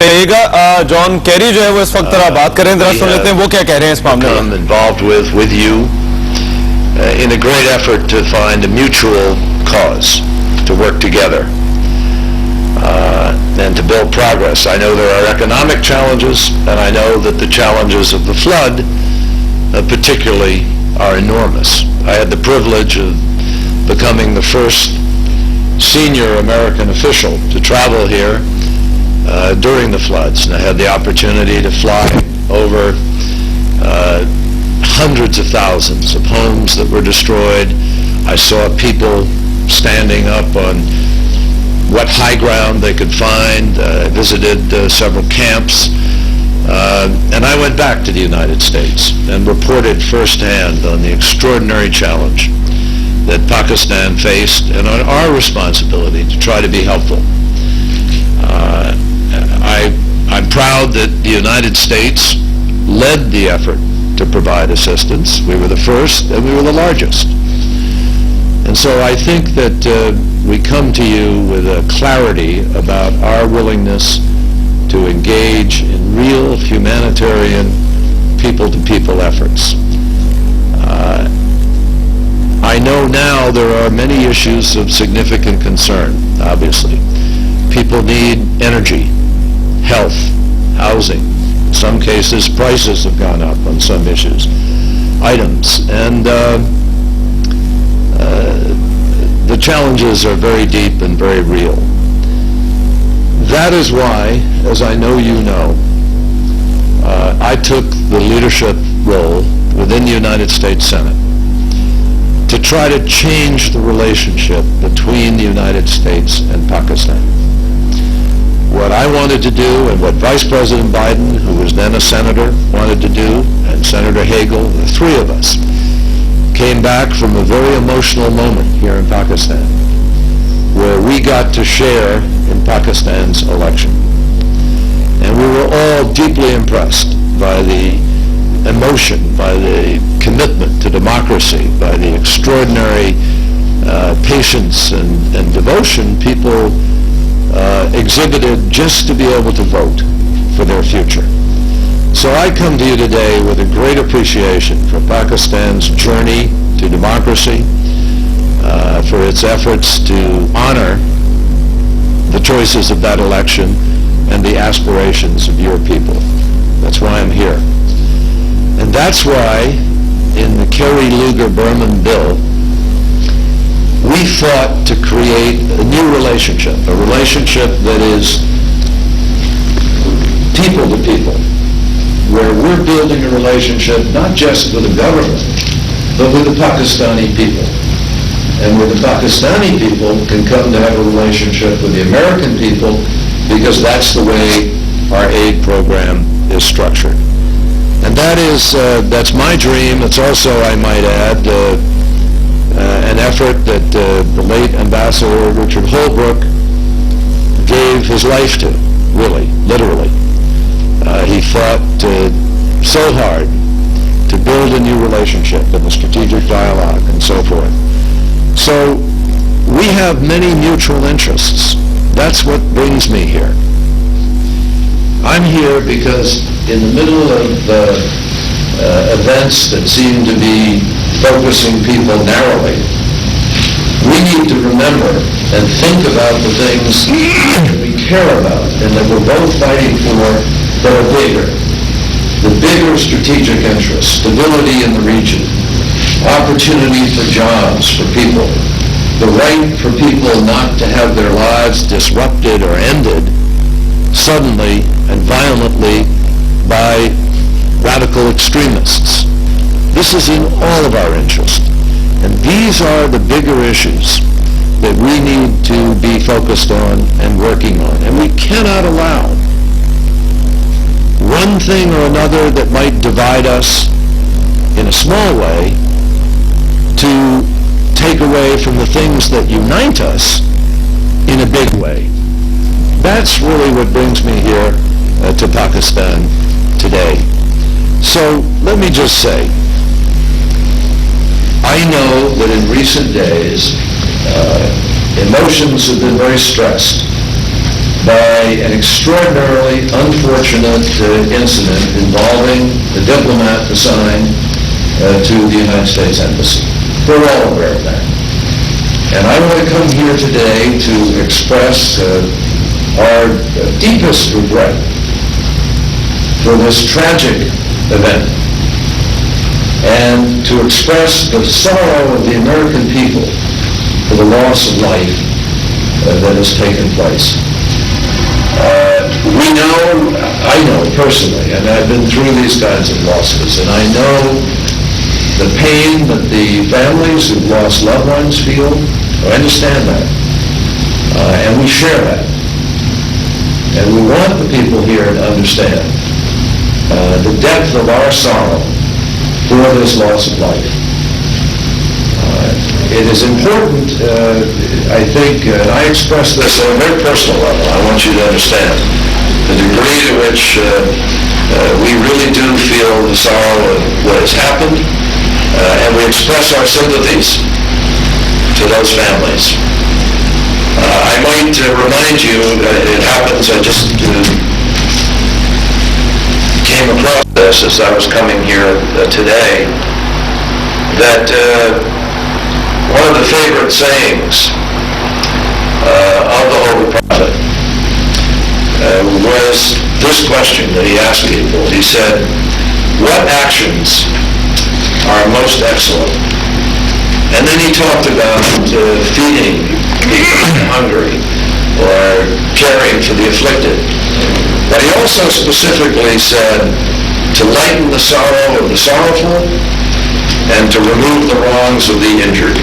John Kerry जो है वो इस वक्त बात करें, जरा सुन लेते हैं वो क्या कह रहे हैं इस मामले में। Involved with you in a great effort to find a mutual cause, to work together and to build progress. I know there are economic challenges, and I know that the challenges of the flood particularly are enormous. I had the privilege of becoming the first senior American official to travel here during the floods, and I had the opportunity to fly over hundreds of thousands of homes that were destroyed. I saw people standing up on what high ground they could find. I visited several camps, and I went back to the United States and reported firsthand on the extraordinary challenge that Pakistan faced and on our responsibility to try to be helpful. I'm proud that the United States led the effort to provide assistance. We were the first and we were the largest. And so I think that we come to you with a clarity about our willingness to engage in real humanitarian people-to-people efforts. I know now there are many issues of significant concern, obviously. People need energy, health, housing. In some cases, prices have gone up on some items. And the challenges are very deep and very real. That is why, as I know you know, I took the leadership role within the United States Senate to try to change the relationship between the United States and Pakistan. What I wanted to do and what Vice President Biden, who was then a senator, wanted to do, and Senator Hagel, the three of us, came back from a very emotional moment here in Pakistan, where we got to share in Pakistan's election. And we were all deeply impressed by the emotion, by the commitment to democracy, by the extraordinary patience and devotion people exhibited just to be able to vote for their future. So I come to you today with a great appreciation for Pakistan's journey to democracy, for its efforts to honor the choices of that election and the aspirations of your people. That's why I'm here. And that's why in the Kerry-Lugar-Berman bill, we fought to create a new relationship, a relationship that is people to people, where we're building a relationship not just with the government, but with the Pakistani people. And where the Pakistani people can come to have a relationship with the American people, because that's the way our aid program is structured. And that's my dream. It's also, I might add, an effort that the late Ambassador Richard Holbrooke gave his life to, really, literally. He fought so hard to build a new relationship and a strategic dialogue and so forth. So we have many mutual interests. That's what brings me here. I'm here because in the middle of events that seem to be focusing people narrowly, we need to remember and think about the things that we care about and that we're both fighting for that are bigger. The bigger strategic interests, stability in the region, opportunity for jobs for people, the right for people not to have their lives disrupted or ended suddenly and violently by radical extremists. This is in all of our interest. And these are the bigger issues that we need to be focused on and working on. And we cannot allow one thing or another that might divide us in a small way to take away from the things that unite us in a big way. That's really what brings me here to Pakistan today. So let me just say, I know that in recent days, emotions have been very stressed by an extraordinarily unfortunate incident involving the diplomat assigned to the United States Embassy. We're all aware of that. And I want to come here today to express our deepest regret for this tragic event and to express the sorrow of the American people for the loss of life that has taken place. I know personally, and I've been through these kinds of losses, and I know the pain that the families who've lost loved ones feel. I understand that. And we share that. And we want the people here to understand the depth of our sorrow for this loss of life. It is important, I think, and I express this on a very personal level. I want you to understand the degree to which we really do feel the sorrow of what has happened, and we express our sympathies to those families. I might remind you, it happens, I just came across this as I was coming here today, that one of the favorite sayings of the Holy Prophet was this question that he asked people. He said, what actions are most excellent? And then he talked about feeding people hungry or caring for the afflicted. But he also specifically said to lighten the sorrow of the sorrowful and to remove the wrongs of the injured.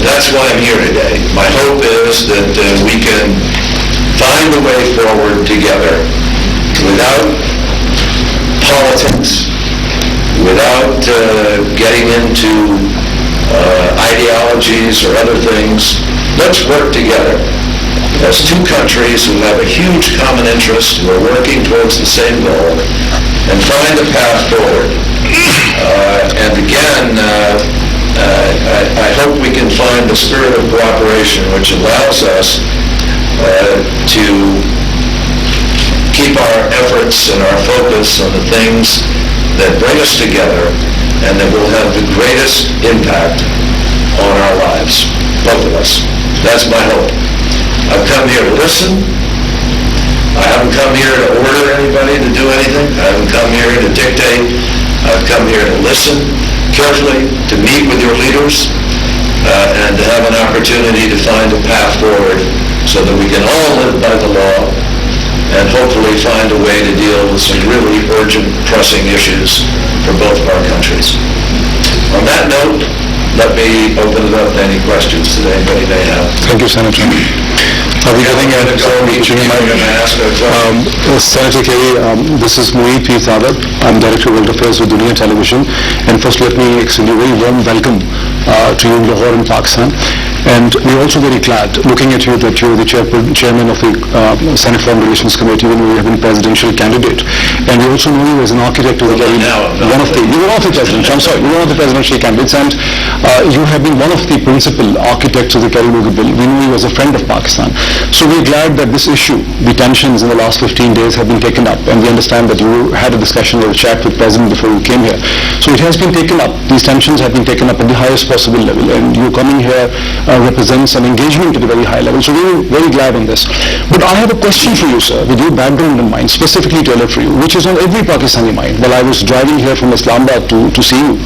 That's why I'm here today. My hope is that we can find a way forward together without politics, without getting into ideologies or other things. Let's work together as two countries who have a huge common interest, who are working towards the same goal, and find a path forward. And again, I hope we can find a spirit of cooperation which allows us to keep our efforts and our focus on the things that bring us together and that will have the greatest impact on our lives, both of us. That's my hope. I've come here to listen. I haven't come here to order anybody to do anything. I haven't come here to dictate. I've come here to listen carefully, to meet with your leaders, and to have an opportunity to find a path forward so that we can all live by the law and hopefully find a way to deal with some really urgent, pressing issues for both of our countries. On that note, let me open it up to any questions that anybody may have. Thank you, Senator. Are we getting at Senator Kerry, this is Mohit P. Tawad. I'm Director of World Affairs with Dunia Television. And first, let me extend a very warm welcome to you in Lahore in Pakistan. And we're also very glad, looking at you, that you're the chairman of the Senate Foreign Relations Committee, even though you have been presidential candidate. And we also know you as an architect of the you were one of the presidents. I'm sorry, you were one of the presidential candidates, and you have been one of the principal architects of the Kerry bill. We know you as a friend of Pakistan. So we're glad that this issue, the tensions in the last 15 days, have been taken up, and we understand that you had a discussion or a chat with President before you came here. So it has been taken up. These tensions have been taken up at the highest possible level, and you coming here represents an engagement at a very high level. So we're very glad on this. But I have a question for you, sir, with your background in mind, specifically tailored for you, which is on every Pakistani mind. While I was driving here from Islamabad to see you,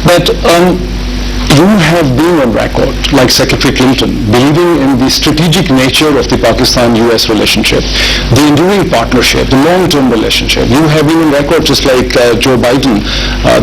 that you have been on record, like Secretary Clinton, believing in the strategic nature of the Pakistan-US relationship, the enduring partnership, the long-term relationship. You have been on record, just like Joe Biden,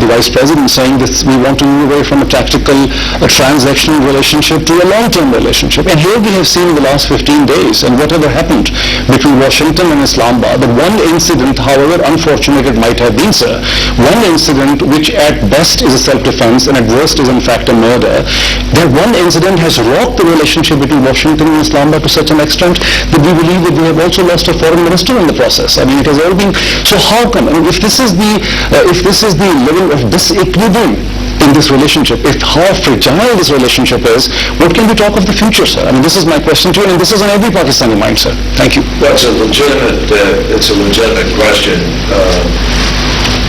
the Vice President, saying that we want to move away from a tactical, a transactional relationship to a long-term relationship. And here we have seen in the last 15 days, and whatever happened between Washington and Islamabad, the one incident, however unfortunate it might have been, sir, one incident which at best is a self-defense and at worst is in fact a murder, that one incident has rocked the relationship between Washington and Islamabad to such an extent that we believe that we have also lost a foreign minister in the process. I mean, it has all been, so how come, I mean, if this is the level of disequilibrium in this relationship, if how fragile this relationship is, what can we talk of the future, sir? I mean, this is my question to you, and this is on every Pakistani mind, sir. Thank you. Well, it's a legitimate question,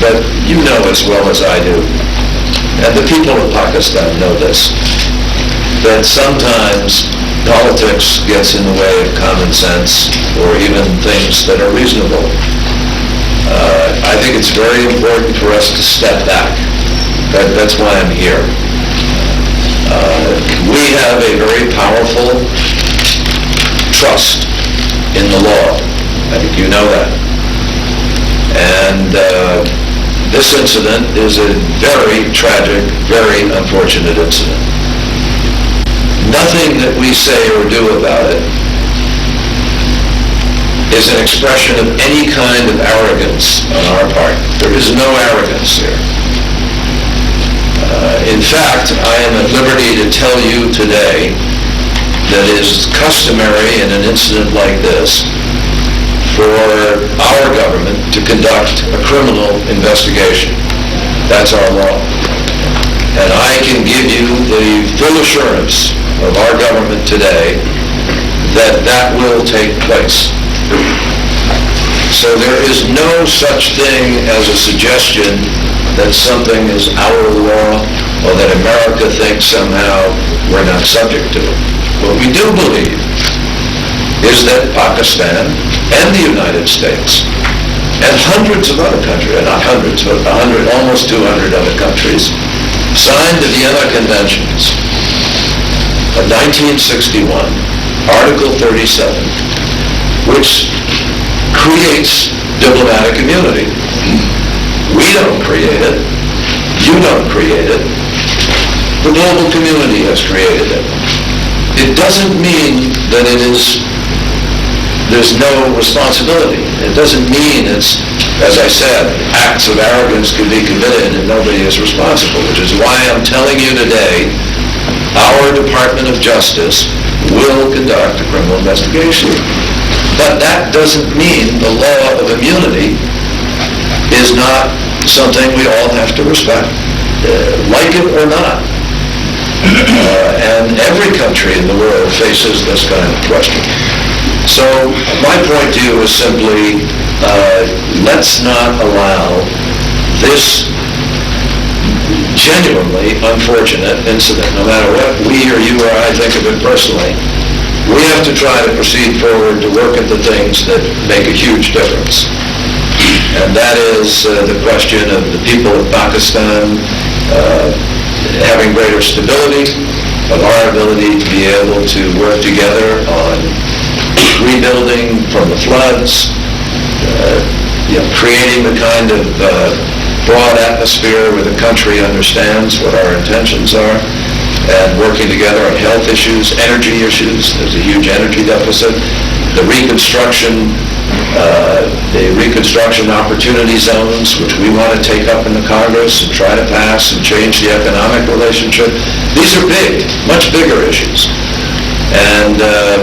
but you know as well as I do, and the people of Pakistan know this, that sometimes politics gets in the way of common sense or even things that are reasonable. I think it's very important for us to step back. That's why I'm here. We have a very powerful trust in the law. I think you know that. And this incident is a very tragic, very unfortunate incident. Nothing that we say or do about it is an expression of any kind of arrogance on our part. There is no arrogance here. In fact, I am at liberty to tell you today that it is customary in an incident like this for our government to conduct a criminal investigation. That's our law. And I can give you the full assurance of our government today that that will take place. So there is no such thing as a suggestion that something is our law or that America thinks somehow we're not subject to it. What we do believe is that Pakistan and the United States and hundreds of other countries, not hundreds, but almost 200 other countries, signed the Vienna Conventions of 1961, Article 37, which creates diplomatic immunity. We don't create it. You don't create it. The global community has created it. It doesn't mean that there's no responsibility. It doesn't mean it's, as I said, acts of arrogance can be committed and nobody is responsible, which is why I'm telling you today, our Department of Justice will conduct a criminal investigation. But that doesn't mean the law of immunity is not something we all have to respect, like it or not. And every country in the world faces this kind of question. So my point to you is simply, let's not allow this genuinely unfortunate incident, no matter what we or you or I think of it personally. We have to try to proceed forward to work at the things that make a huge difference. And that is the question of the people of Pakistan having greater stability, of our ability to be able to work together on rebuilding from the floods, creating the kind of broad atmosphere where the country understands what our intentions are, and working together on health issues, energy issues. There's a huge energy deficit. The reconstruction opportunity zones, which we want to take up in the Congress and try to pass and change the economic relationship. These are big, much bigger issues. And